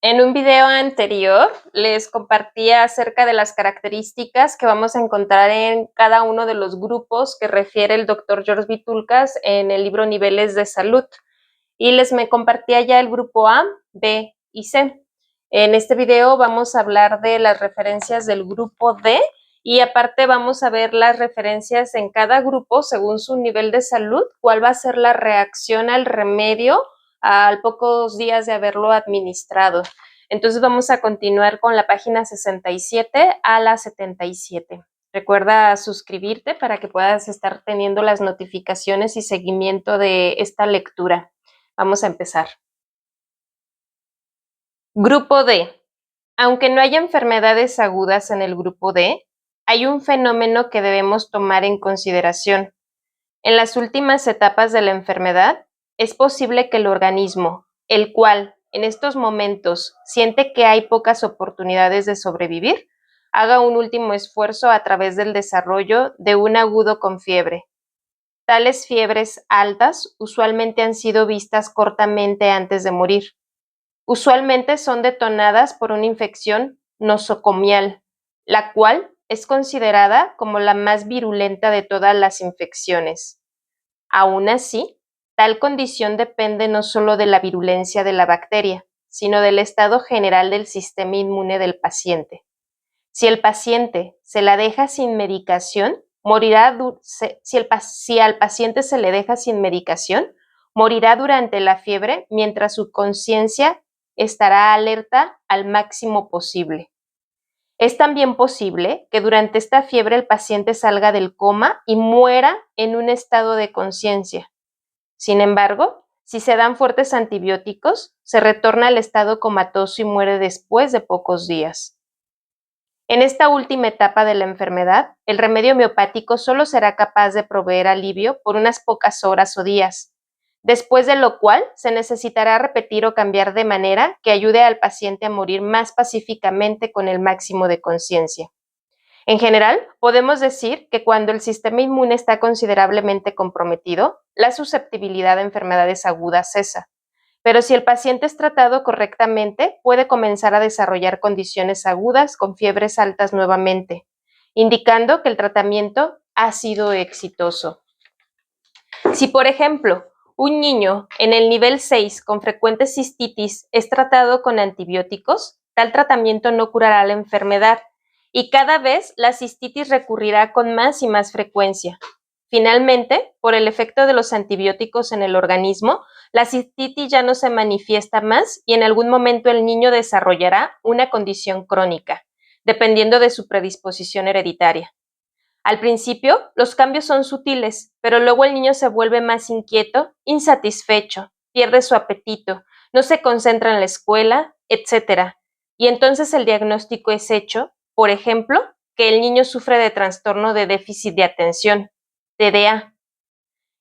En un video anterior les compartí acerca de las características que vamos a encontrar en cada uno de los grupos que refiere el doctor George Vitulcas en el libro Niveles de Salud. Y me compartía ya el grupo A, B y C. En este video vamos a hablar de las referencias del grupo D y aparte vamos a ver las referencias en cada grupo según su nivel de salud, cuál va a ser la reacción al remedio a pocos días de haberlo administrado. Entonces vamos a continuar con la página 67 a la 77. Recuerda suscribirte para que puedas estar teniendo las notificaciones y seguimiento de esta lectura. Vamos a empezar. Grupo D. Aunque no haya enfermedades agudas en el grupo D, hay un fenómeno que debemos tomar en consideración. En las últimas etapas de la enfermedad, es posible que el organismo, el cual en estos momentos siente que hay pocas oportunidades de sobrevivir, haga un último esfuerzo a través del desarrollo de un agudo con fiebre. Tales fiebres altas usualmente han sido vistas cortamente antes de morir. Usualmente son detonadas por una infección nosocomial, la cual es considerada como la más virulenta de todas las infecciones. Aún así, tal condición depende no solo de la virulencia de la bacteria, sino del estado general del sistema inmune del paciente. Si el paciente se la deja sin medicación, morirá. Si al paciente se le deja sin medicación, morirá durante la fiebre mientras su conciencia estará alerta al máximo posible. Es también posible que durante esta fiebre el paciente salga del coma y muera en un estado de conciencia. Sin embargo, si se dan fuertes antibióticos, se retorna al estado comatoso y muere después de pocos días. En esta última etapa de la enfermedad, el remedio homeopático solo será capaz de proveer alivio por unas pocas horas o días, después de lo cual se necesitará repetir o cambiar de manera que ayude al paciente a morir más pacíficamente con el máximo de conciencia. En general, podemos decir que cuando el sistema inmune está considerablemente comprometido, la susceptibilidad a enfermedades agudas cesa. Pero si el paciente es tratado correctamente, puede comenzar a desarrollar condiciones agudas con fiebres altas nuevamente, indicando que el tratamiento ha sido exitoso. Si, por ejemplo, un niño en el nivel 6 con frecuente cistitis es tratado con antibióticos, tal tratamiento no curará la enfermedad y cada vez la cistitis recurrirá con más y más frecuencia. Finalmente, por el efecto de los antibióticos en el organismo, la cistitis ya no se manifiesta más y en algún momento el niño desarrollará una condición crónica, dependiendo de su predisposición hereditaria. Al principio, los cambios son sutiles, pero luego el niño se vuelve más inquieto, insatisfecho, pierde su apetito, no se concentra en la escuela, etc. Y entonces el diagnóstico es hecho, por ejemplo, que el niño sufre de trastorno de déficit de atención, TDA.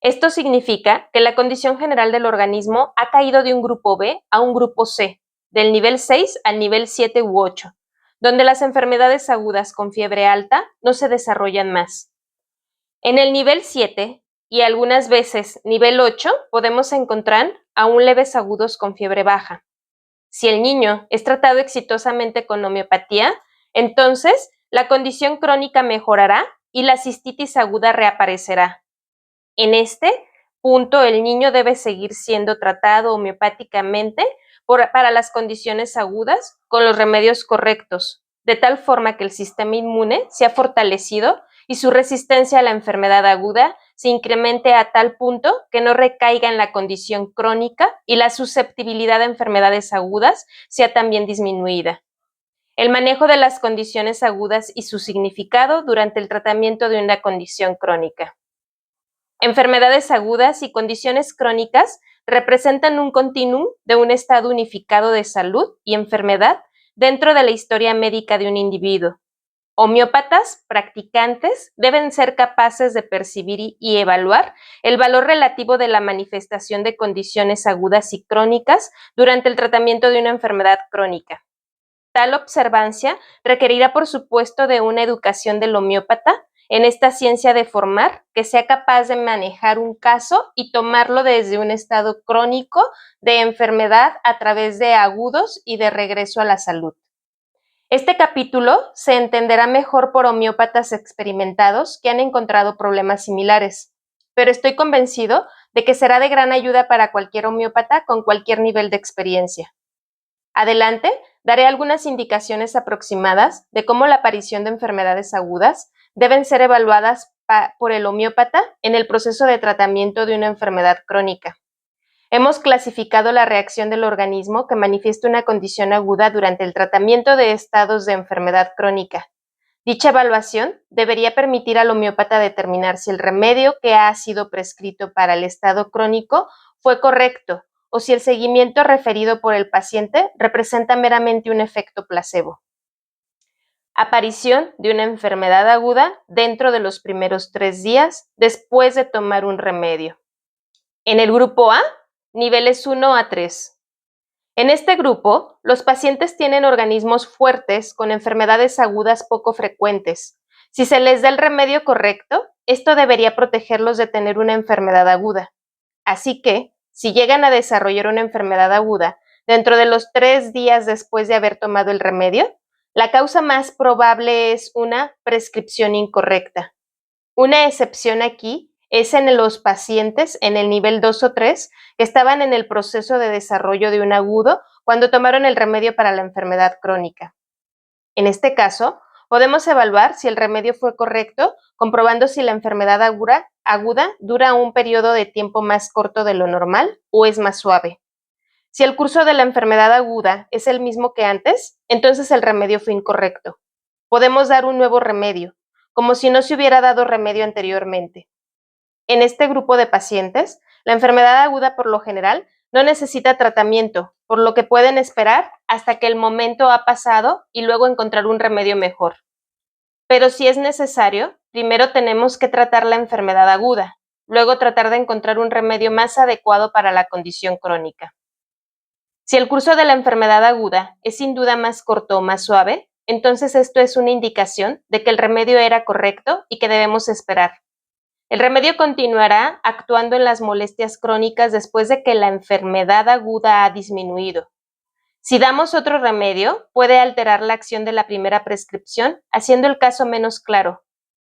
Esto significa que la condición general del organismo ha caído de un grupo B a un grupo C, del nivel 6 al nivel 7 u 8, donde las enfermedades agudas con fiebre alta no se desarrollan más. En el nivel 7 y algunas veces nivel 8 podemos encontrar aún leves agudos con fiebre baja. Si el niño es tratado exitosamente con homeopatía, entonces la condición crónica mejorará y la cistitis aguda reaparecerá. En este punto, el niño debe seguir siendo tratado homeopáticamente para las condiciones agudas con los remedios correctos, de tal forma que el sistema inmune sea fortalecido y su resistencia a la enfermedad aguda se incremente a tal punto que no recaiga en la condición crónica y la susceptibilidad a enfermedades agudas sea también disminuida. El manejo de las condiciones agudas y su significado durante el tratamiento de una condición crónica. Enfermedades agudas y condiciones crónicas representan un continuum de un estado unificado de salud y enfermedad dentro de la historia médica de un individuo. Homeópatas practicantes deben ser capaces de percibir y evaluar el valor relativo de la manifestación de condiciones agudas y crónicas durante el tratamiento de una enfermedad crónica. Tal observancia requerirá, por supuesto, de una educación del homeópata en esta ciencia de formar que sea capaz de manejar un caso y tomarlo desde un estado crónico de enfermedad a través de agudos y de regreso a la salud. Este capítulo se entenderá mejor por homeópatas experimentados que han encontrado problemas similares, pero estoy convencido de que será de gran ayuda para cualquier homeópata con cualquier nivel de experiencia. Adelante, daré algunas indicaciones aproximadas de cómo la aparición de enfermedades agudas deben ser evaluadas por el homeópata en el proceso de tratamiento de una enfermedad crónica. Hemos clasificado la reacción del organismo que manifiesta una condición aguda durante el tratamiento de estados de enfermedad crónica. Dicha evaluación debería permitir al homeópata determinar si el remedio que ha sido prescrito para el estado crónico fue correcto o si el seguimiento referido por el paciente representa meramente un efecto placebo. Aparición de una enfermedad aguda dentro de los primeros 3 días después de tomar un remedio. En el grupo A, niveles 1 a 3. En este grupo, los pacientes tienen organismos fuertes con enfermedades agudas poco frecuentes. Si se les da el remedio correcto, esto debería protegerlos de tener una enfermedad aguda. Así que, si llegan a desarrollar una enfermedad aguda dentro de los 3 días después de haber tomado el remedio, la causa más probable es una prescripción incorrecta. Una excepción aquí es en los pacientes en el nivel 2 o 3 que estaban en el proceso de desarrollo de un agudo cuando tomaron el remedio para la enfermedad crónica. En este caso, podemos evaluar si el remedio fue correcto, comprobando si la enfermedad aguda dura un periodo de tiempo más corto de lo normal o es más suave. Si el curso de la enfermedad aguda es el mismo que antes, entonces el remedio fue incorrecto. Podemos dar un nuevo remedio, como si no se hubiera dado remedio anteriormente. En este grupo de pacientes, la enfermedad aguda por lo general no necesita tratamiento, por lo que pueden esperar hasta que el momento ha pasado y luego encontrar un remedio mejor. Pero si es necesario, primero tenemos que tratar la enfermedad aguda, luego tratar de encontrar un remedio más adecuado para la condición crónica. Si el curso de la enfermedad aguda es sin duda más corto o más suave, entonces esto es una indicación de que el remedio era correcto y que debemos esperar. El remedio continuará actuando en las molestias crónicas después de que la enfermedad aguda ha disminuido. Si damos otro remedio, puede alterar la acción de la primera prescripción, haciendo el caso menos claro.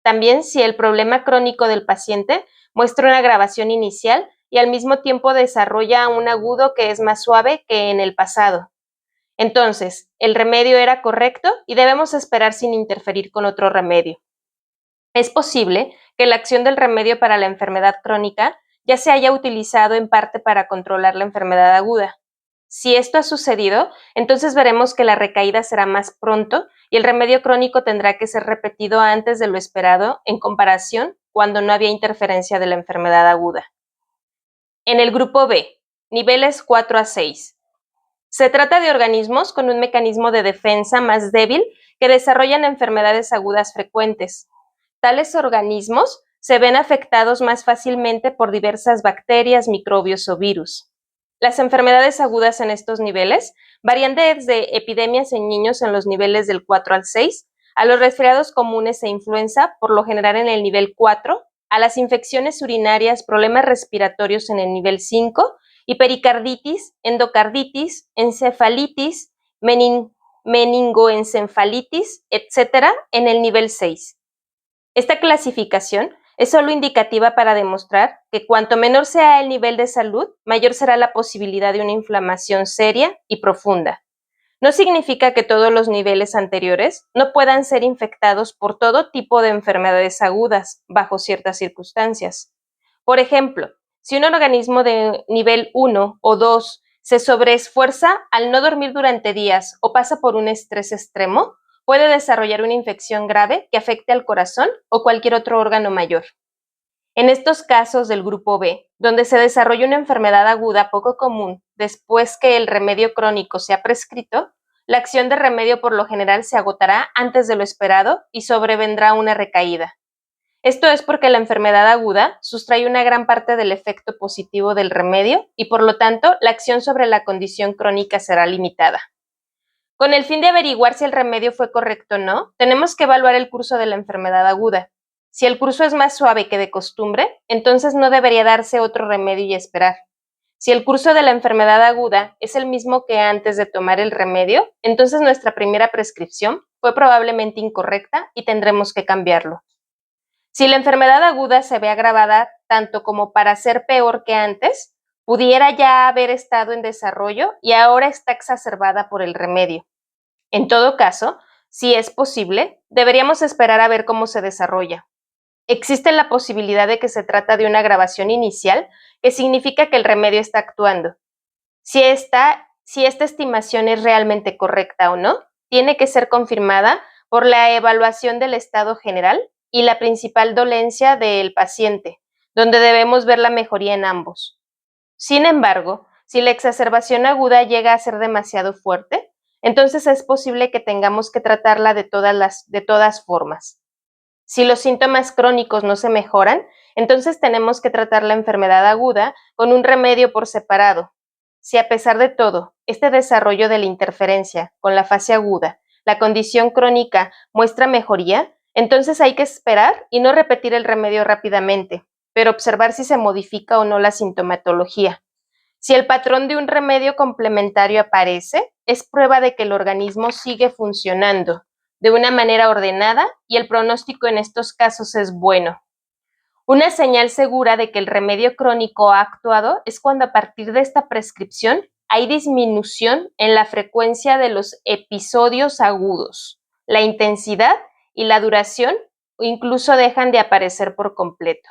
También si el problema crónico del paciente muestra una agravación inicial y al mismo tiempo desarrolla un agudo que es más suave que en el pasado. Entonces, el remedio era correcto y debemos esperar sin interferir con otro remedio. Es posible que la acción del remedio para la enfermedad crónica ya se haya utilizado en parte para controlar la enfermedad aguda. Si esto ha sucedido, entonces veremos que la recaída será más pronto y el remedio crónico tendrá que ser repetido antes de lo esperado en comparación cuando no había interferencia de la enfermedad aguda. En el grupo B, niveles 4 a 6. Se trata de organismos con un mecanismo de defensa más débil que desarrollan enfermedades agudas frecuentes. Tales organismos se ven afectados más fácilmente por diversas bacterias, microbios o virus. Las enfermedades agudas en estos niveles varían desde epidemias en niños en los niveles del 4 al 6, a los resfriados comunes e influenza, por lo general en el nivel 4, a las infecciones urinarias, problemas respiratorios en el nivel 5, y pericarditis, endocarditis, encefalitis, meningoencefalitis, etc., en el nivel 6. Esta clasificación es solo indicativa para demostrar que cuanto menor sea el nivel de salud, mayor será la posibilidad de una inflamación seria y profunda. No significa que todos los niveles anteriores no puedan ser infectados por todo tipo de enfermedades agudas bajo ciertas circunstancias. Por ejemplo, si un organismo de nivel 1 o 2 se sobreesfuerza al no dormir durante días o pasa por un estrés extremo, puede desarrollar una infección grave que afecte al corazón o cualquier otro órgano mayor. En estos casos del grupo B, donde se desarrolla una enfermedad aguda poco común después que el remedio crónico se ha prescrito, la acción de remedio por lo general se agotará antes de lo esperado y sobrevendrá una recaída. Esto es porque la enfermedad aguda sustrae una gran parte del efecto positivo del remedio y por lo tanto la acción sobre la condición crónica será limitada. Con el fin de averiguar si el remedio fue correcto o no, tenemos que evaluar el curso de la enfermedad aguda. Si el curso es más suave que de costumbre, entonces no debería darse otro remedio y esperar. Si el curso de la enfermedad aguda es el mismo que antes de tomar el remedio, entonces nuestra primera prescripción fue probablemente incorrecta y tendremos que cambiarlo. Si la enfermedad aguda se ve agravada tanto como para ser peor que antes, pudiera ya haber estado en desarrollo y ahora está exacerbada por el remedio. En todo caso, si es posible, deberíamos esperar a ver cómo se desarrolla. Existe la posibilidad de que se trata de una agravación inicial, que significa que el remedio está actuando. Si esta estimación es realmente correcta o no, tiene que ser confirmada por la evaluación del estado general y la principal dolencia del paciente, donde debemos ver la mejoría en ambos. Sin embargo, si la exacerbación aguda llega a ser demasiado fuerte, entonces es posible que tengamos que tratarla de todas formas. Si los síntomas crónicos no se mejoran, entonces tenemos que tratar la enfermedad aguda con un remedio por separado. Si a pesar de todo, este desarrollo de la interferencia con la fase aguda, la condición crónica muestra mejoría, entonces hay que esperar y no repetir el remedio rápidamente, pero observar si se modifica o no la sintomatología. Si el patrón de un remedio complementario aparece, es prueba de que el organismo sigue funcionando de una manera ordenada y el pronóstico en estos casos es bueno. Una señal segura de que el remedio crónico ha actuado es cuando a partir de esta prescripción hay disminución en la frecuencia de los episodios agudos, la intensidad y la duración o incluso dejan de aparecer por completo.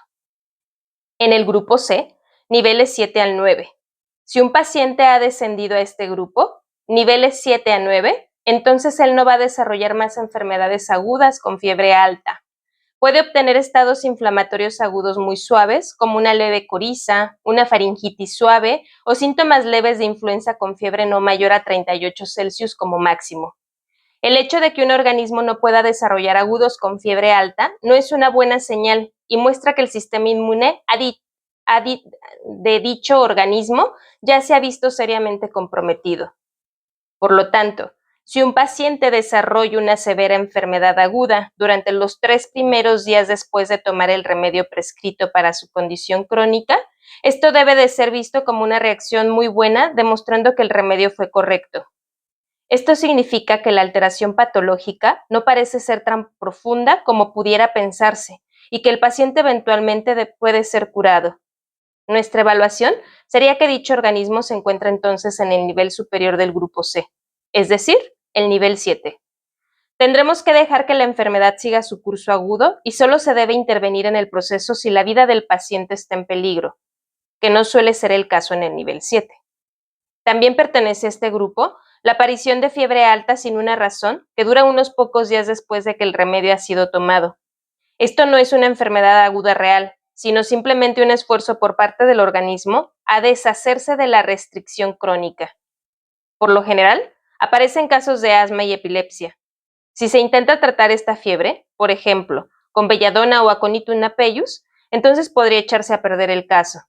En el grupo C, niveles 7 al 9. Si un paciente ha descendido a este grupo, niveles 7 a 9, entonces él no va a desarrollar más enfermedades agudas con fiebre alta. Puede obtener estados inflamatorios agudos muy suaves, como una leve coriza, una faringitis suave o síntomas leves de influenza con fiebre no mayor a 38 Celsius como máximo. El hecho de que un organismo no pueda desarrollar agudos con fiebre alta no es una buena señal y muestra que el sistema inmune de dicho organismo ya se ha visto seriamente comprometido. Por lo tanto, si un paciente desarrolla una severa enfermedad aguda durante los 3 primeros días después de tomar el remedio prescrito para su condición crónica, esto debe de ser visto como una reacción muy buena, demostrando que el remedio fue correcto. Esto significa que la alteración patológica no parece ser tan profunda como pudiera pensarse y que el paciente eventualmente puede ser curado. Nuestra evaluación sería que dicho organismo se encuentra entonces en el nivel superior del grupo C, es decir, el nivel 7. Tendremos que dejar que la enfermedad siga su curso agudo y solo se debe intervenir en el proceso si la vida del paciente está en peligro, que no suele ser el caso en el nivel 7. También pertenece a este grupo la aparición de fiebre alta sin una razón, que dura unos pocos días después de que el remedio ha sido tomado. Esto no es una enfermedad aguda real, sino simplemente un esfuerzo por parte del organismo a deshacerse de la restricción crónica. Por lo general, aparecen casos de asma y epilepsia. Si se intenta tratar esta fiebre, por ejemplo, con belladona o aconitum napellus, entonces podría echarse a perder el caso.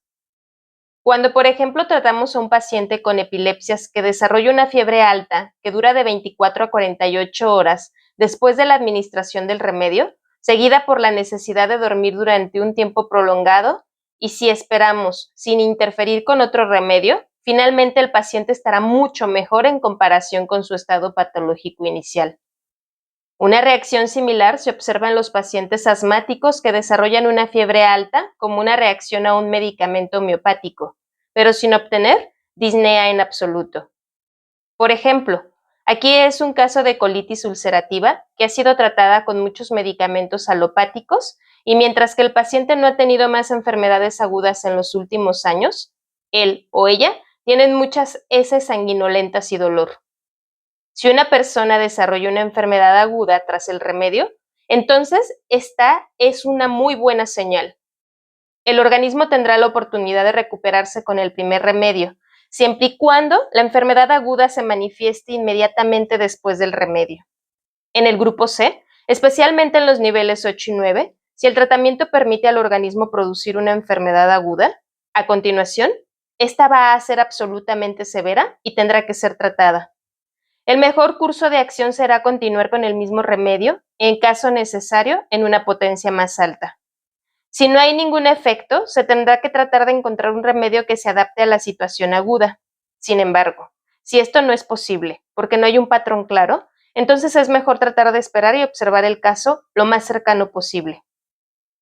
Cuando, por ejemplo, tratamos a un paciente con epilepsias que desarrolla una fiebre alta que dura de 24 a 48 horas después de la administración del remedio, seguida por la necesidad de dormir durante un tiempo prolongado, y si esperamos sin interferir con otro remedio, finalmente el paciente estará mucho mejor en comparación con su estado patológico inicial. Una reacción similar se observa en los pacientes asmáticos que desarrollan una fiebre alta como una reacción a un medicamento homeopático, pero sin obtener disnea en absoluto. Por ejemplo, aquí es un caso de colitis ulcerativa que ha sido tratada con muchos medicamentos alopáticos y mientras que el paciente no ha tenido más enfermedades agudas en los últimos años, él o ella tienen muchas heces sanguinolentas y dolor. Si una persona desarrolla una enfermedad aguda tras el remedio, entonces esta es una muy buena señal. El organismo tendrá la oportunidad de recuperarse con el primer remedio, siempre y cuando la enfermedad aguda se manifieste inmediatamente después del remedio. En el grupo C, especialmente en los niveles 8 y 9, si el tratamiento permite al organismo producir una enfermedad aguda, a continuación, esta va a ser absolutamente severa y tendrá que ser tratada. El mejor curso de acción será continuar con el mismo remedio en caso necesario, en una potencia más alta. Si no hay ningún efecto, se tendrá que tratar de encontrar un remedio que se adapte a la situación aguda. Sin embargo, si esto no es posible, porque no hay un patrón claro, entonces es mejor tratar de esperar y observar el caso lo más cercano posible.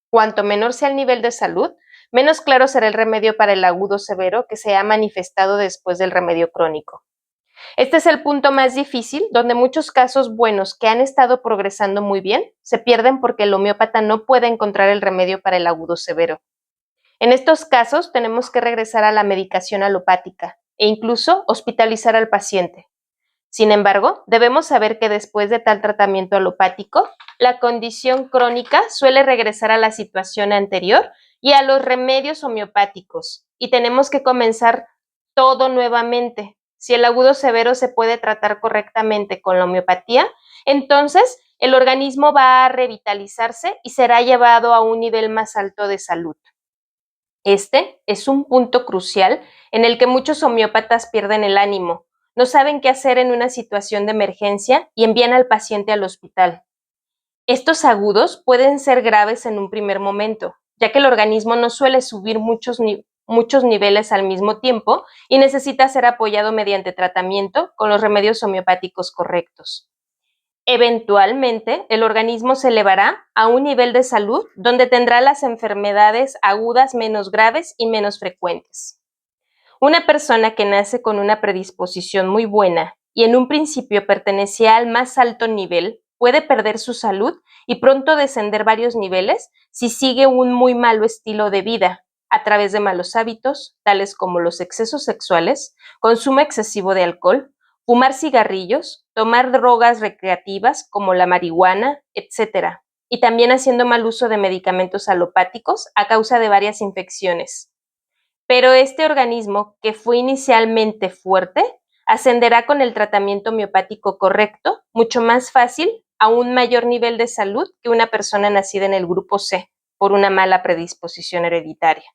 Cuanto menor sea el nivel de salud, menos claro será el remedio para el agudo severo que se ha manifestado después del remedio crónico. Este es el punto más difícil, donde muchos casos buenos que han estado progresando muy bien se pierden porque el homeópata no puede encontrar el remedio para el agudo severo. En estos casos tenemos que regresar a la medicación alopática e incluso hospitalizar al paciente. Sin embargo, debemos saber que después de tal tratamiento alopático, la condición crónica suele regresar a la situación anterior y a los remedios homeopáticos, y tenemos que comenzar todo nuevamente. Si el agudo severo se puede tratar correctamente con la homeopatía, entonces el organismo va a revitalizarse y será llevado a un nivel más alto de salud. Este es un punto crucial en el que muchos homeópatas pierden el ánimo, no saben qué hacer en una situación de emergencia y envían al paciente al hospital. Estos agudos pueden ser graves en un primer momento, ya que el organismo no suele subir muchos niveles al mismo tiempo y necesita ser apoyado mediante tratamiento con los remedios homeopáticos correctos. Eventualmente, el organismo se elevará a un nivel de salud donde tendrá las enfermedades agudas menos graves y menos frecuentes. Una persona que nace con una predisposición muy buena y en un principio pertenecía al más alto nivel puede perder su salud y pronto descender varios niveles si sigue un muy malo estilo de vida a través de malos hábitos, tales como los excesos sexuales, consumo excesivo de alcohol, fumar cigarrillos, tomar drogas recreativas como la marihuana, etc. Y también haciendo mal uso de medicamentos alopáticos a causa de varias infecciones. Pero este organismo, que fue inicialmente fuerte, ascenderá con el tratamiento homeopático correcto, mucho más fácil, a un mayor nivel de salud que una persona nacida en el grupo C, por una mala predisposición hereditaria.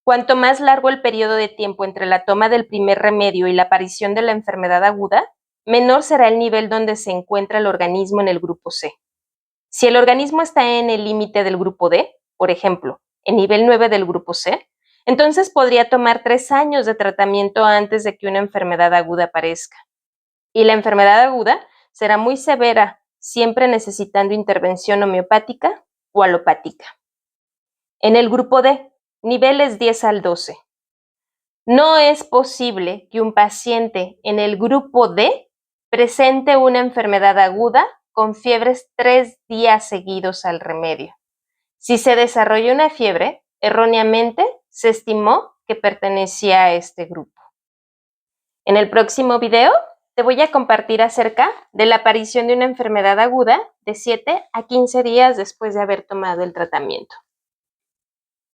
Cuanto más largo el periodo de tiempo entre la toma del primer remedio y la aparición de la enfermedad aguda, menor será el nivel donde se encuentra el organismo en el grupo C. Si el organismo está en el límite del grupo D, por ejemplo, en nivel 9 del grupo C, entonces podría tomar 3 años de tratamiento antes de que una enfermedad aguda aparezca. Y la enfermedad aguda será muy severa, siempre necesitando intervención homeopática o alopática. En el grupo D, niveles 10 al 12. No es posible que un paciente en el grupo D presente una enfermedad aguda con fiebres 3 días seguidos al remedio. Si se desarrolla una fiebre, erróneamente se estimó que pertenecía a este grupo. En el próximo video te voy a compartir acerca de la aparición de una enfermedad aguda de 7 a 15 días después de haber tomado el tratamiento.